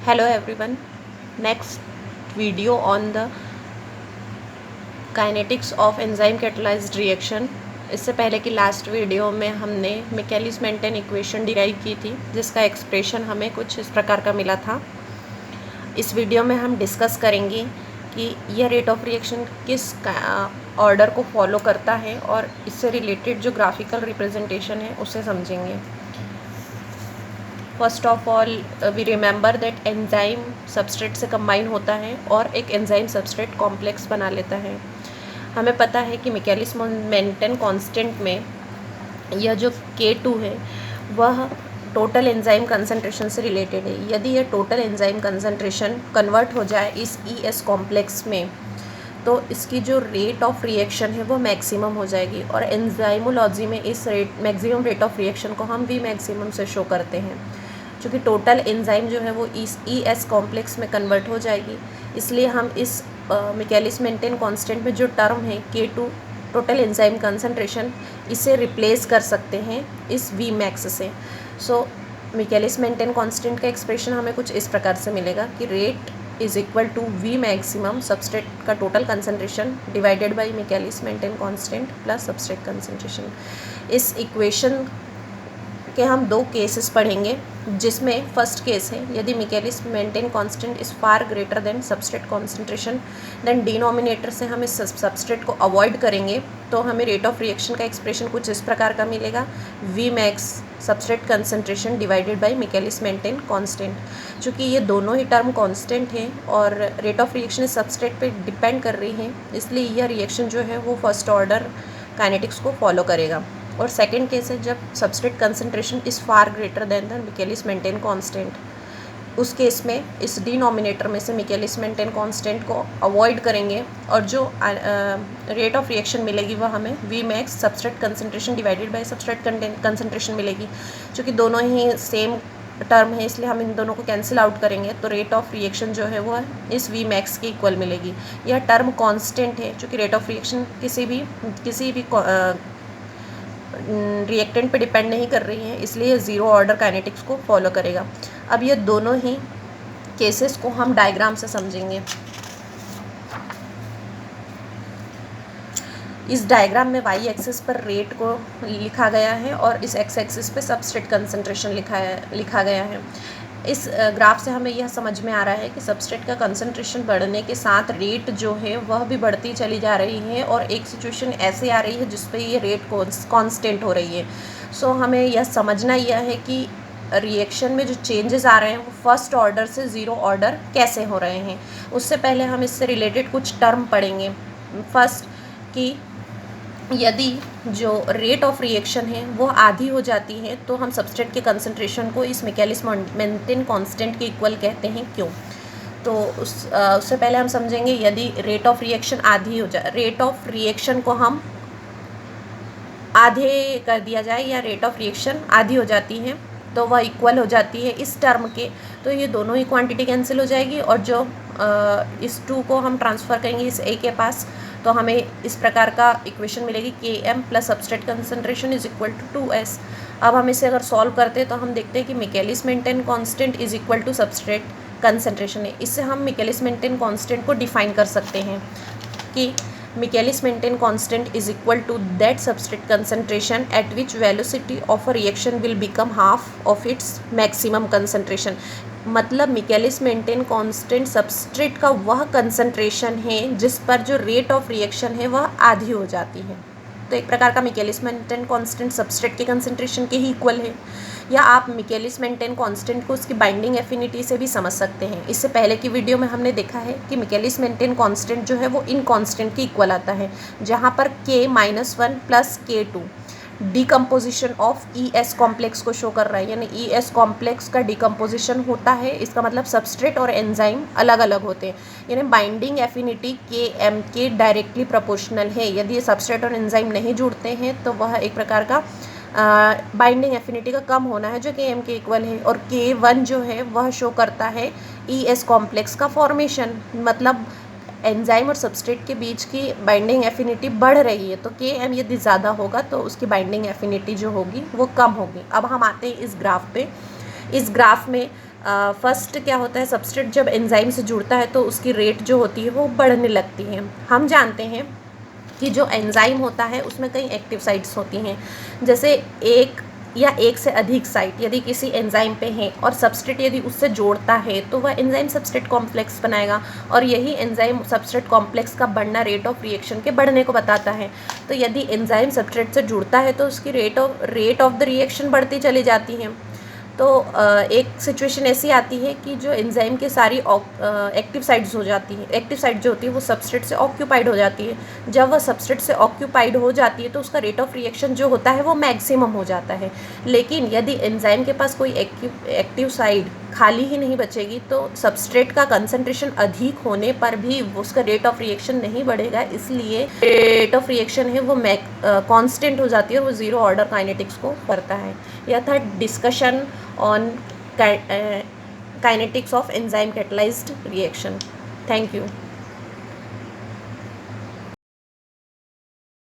Hello everyone. Next video on the kinetics of enzyme catalyzed reaction. इससे पहले की last video में हमने मिकेलिस मेंटेन इक्वेशन डिराइव की थी जिसका एक्सप्रेशन हमें कुछ इस प्रकार का मिला था। इस वीडियो में हम डिस्कस करेंगे कि यह रेट ऑफ रिएक्शन किस ऑर्डर को फॉलो करता है और इससे रिलेटेड जो ग्राफिकल रिप्रेजेंटेशन है उसे समझेंगे। First of all we remember that enzyme substrate से कंबाइन होता है और एक एंजाइम सबस्ट्रेट कॉम्प्लेक्स बना लेता है। हमें पता है कि मिकेलिस मेंटेन कांस्टेंट में यह जो K2 है वह टोटल एंजाइम कंसंट्रेशन से रिलेटेड है। यदि यह टोटल एंजाइम कंसंट्रेशन कन्वर्ट हो जाए इस ES कॉम्प्लेक्स में तो इसकी जो रेट ऑफ रिएक्शन है वो मैक्सिमम हो जाएगी और एंजाइमोलॉजी में इस मैक्सिमम रेट ऑफ रिएक्शन को हम वी मैक्सिमम से शो करते हैं। क्योंकि टोटल एंजाइम जो है वो इस ES कॉम्प्लेक्स में कन्वर्ट हो जाएगी, इसलिए हम इस मिकेलिस मेंटेन कांस्टेंट में जो टर्म है K2 टोटल एंजाइम कंसंट्रेशन इसे रिप्लेस कर सकते हैं इस V मैक्स से। सो मिकेलिस मेंटेन कांस्टेंट का एक्सप्रेशन हमें कुछ इस प्रकार से मिलेगा कि rate is equal to V maximum substrate का total concentration divided by Michaelis Menten constant plus substrate concentration. इस इक्वेशन के हम दो केसेस पढ़ेंगे, जिसमें फर्स्ट केस है यदि Michaelis Menten constant is far greater than substrate concentration, than denominator से हम इस सबस्ट्रेट को अवॉइड करेंगे तो हमें रेट ऑफ रिएक्शन का एक्सप्रेशन कुछ इस प्रकार का मिलेगा, V max substrate concentration divided by Michaelis Menten constant. चूँकि ये दोनों ही टर्म कांस्टेंट हैं और रेट ऑफ रिएक्शन इस सबस्ट्रेट पे डिपेंड कर रही है, इसलिए यह रिएक्शन जो है वो फर्स्ट ऑर्डर काइनेटिक्स को फॉलो करेगा। और सेकेंड केस है जब substrate concentration is far greater than the Michaelis Menten constant. उस केस में इस डिनोमिनेटर में से मिकेलिस मेंटेन कांस्टेंट को अवॉइड करेंगे और जो रेट ऑफ रिएक्शन मिलेगी वह हमें V max substrate concentration divided by substrate concentration मिलेगी। क्योंकि दोनों ही सेम टर्म है इसलिए हम इन दोनों को कैंसिल आउट करेंगे तो रेट ऑफ रिएक्शन जो है वो इस V मैक्स के इक्वल मिलेगी। यह टर्म कांस्टेंट है क्योंकि रेट ऑफ रिएक्शन किसी भी रिएक्टेंट पे डिपेंड नहीं कर रही है, इसलिए ज़ीरो ऑर्डर काइनेटिक्स को फॉलो करेगा। अब ये दोनों ही केसेस को हम डायग्राम से समझेंगे। इस डायग्राम में वाई एक्सिस पर रेट को लिखा गया है और इस एक्स एक्सिस पे सबस्ट्रेट कंसंट्रेशन लिखा गया है। इस ग्राफ से हमें यह समझ में आ रहा है कि सबस्ट्रेट का कंसंट्रेशन बढ़ने के साथ रेट जो है वह भी बढ़ती चली जा रही है और एक सिचुएशन ऐसे आ रही है जिस पे ये रेट कांस्टेंट हो रही है। सो हमें यह समझना यह है कि रिएक्शन में जो चेंजेस आ रहे हैं वो फर्स्ट ऑर्डर से ज़ीरो ऑर्डर कैसे हो रहे हैं। उससे पहले हम इससे रिलेटेड कुछ टर्म पढ़ेंगे। फर्स्ट कि यदि जो रेट ऑफ रिएक्शन है वो आधी हो जाती है तो हम सबस्ट्रेट के कंसंट्रेशन को इस मिकेलिस मेंटेन कांस्टेंट के इक्वल कहते हैं। क्यों? तो उससे पहले हम समझेंगे यदि रेट ऑफ रिएक्शन आधी हो जाए, रेट ऑफ रिएक्शन को हम आधे कर दिया जाए या रेट ऑफ रिएक्शन आधी हो जाती है तो वह इक्वल हो जाती है इस टर्म के, तो ये दोनों ही क्वांटिटी कैंसिल हो जाएगी और जो इस 2 को हम ट्रांसफ़र करेंगे इस A के पास तो हमें इस प्रकार का इक्वेशन मिलेगी Km plus substrate concentration is equal to 2S। अब हम इसे अगर सॉल्व करते हैं तो हम देखते हैं कि Michaelis Menten constant is equal to substrate concentration है। इससे हम मिकेलिस मेंटेन कांस्टेंट को डिफाइन कर सकते हैं कि Michaelis Menten constant is equal to that substrate concentration at which velocity of a reaction will become half of its maximum concentration. मतलब Michaelis Menten constant substrate का वह कंसंट्रेशन है जिस पर जो रेट ऑफ रिएक्शन है वह आधी हो जाती है। तो एक प्रकार का मिकेलिस मेंटेन कांस्टेंट सबस्ट्रेट के कंसंट्रेशन के ही इक्वल है, या आप मिकेलिस मेंटेन कांस्टेंट को उसकी बाइंडिंग एफिनिटी से भी समझ सकते हैं। इससे पहले की वीडियो में हमने देखा है कि मिकेलिस मेंटेन कांस्टेंट जो है वो इन कांस्टेंट के इक्वल आता है, जहाँ पर K-1 plus K2 decomposition of ES complex को शो कर रहा है, यानी ES कॉम्प्लेक्स का डिकम्पोजिशन होता है। इसका मतलब सबस्ट्रेट और एंजाइम अलग अलग होते हैं, यानी बाइंडिंग एफिनिटी Km के डायरेक्टली प्रोपोर्शनल है। यदि ये सबस्ट्रेट और एंजाइम नहीं जुड़ते हैं तो वह एक प्रकार का बाइंडिंग एफिनिटी का कम होना है जो Km के इक्वल है। और K1 जो है वह शो करता है ES कॉम्प्लेक्स का फॉर्मेशन, मतलब एंजाइम और सबस्ट्रेट के बीच की बाइंडिंग एफिनिटी बढ़ रही है तो Km यदि ज़्यादा होगा तो उसकी बाइंडिंग एफिनिटी जो होगी वो कम होगी। अब हम आते हैं इस ग्राफ पे। इस ग्राफ में फर्स्ट क्या होता है, सबस्ट्रेट जब एंजाइम से जुड़ता है तो उसकी रेट जो होती है वो बढ़ने लगती है। हम जानते हैं कि जो एंजाइम होता है उसमें कई एक्टिव साइट्स होती हैं, जैसे एक या एक से अधिक साइट यदि किसी एंजाइम पे है और सबस्ट्रेट यदि उससे जोड़ता है तो वह एंजाइम सबस्ट्रेट कॉम्प्लेक्स बनाएगा, और यही एंजाइम सबस्ट्रेट कॉम्प्लेक्स का बढ़ना रेट ऑफ रिएक्शन के बढ़ने को बताता है। तो यदि एंजाइम सबस्ट्रेट से जुड़ता है तो उसकी रेट ऑफ द रिएक्शन बढ़ती चली जाती है। तो एक सिचुएशन ऐसी आती है कि जो एंजाइम की सारी एक्टिव साइट्स हो जाती हैं, एक्टिव साइट जो होती है वो सबस्ट्रेट से ऑक्यूपाइड हो जाती है। जब वह सबस्ट्रेट से ऑक्यूपाइड हो जाती है तो उसका रेट ऑफ रिएक्शन जो होता है वो मैक्सिमम हो जाता है। लेकिन यदि एंजाइम के पास कोई एक्टिव साइट खाली ही नहीं बचेगी तो सबस्ट्रेट का कंसंट्रेशन अधिक होने पर भी उसका रेट ऑफ रिएक्शन नहीं बढ़ेगा, इसलिए रेट ऑफ रिएक्शन है वो कांस्टेंट हो जाती है और वो ज़ीरो ऑर्डर काइनेटिक्स को करता है। यह था discussion on kinetics of enzyme catalysed reaction. Thank you.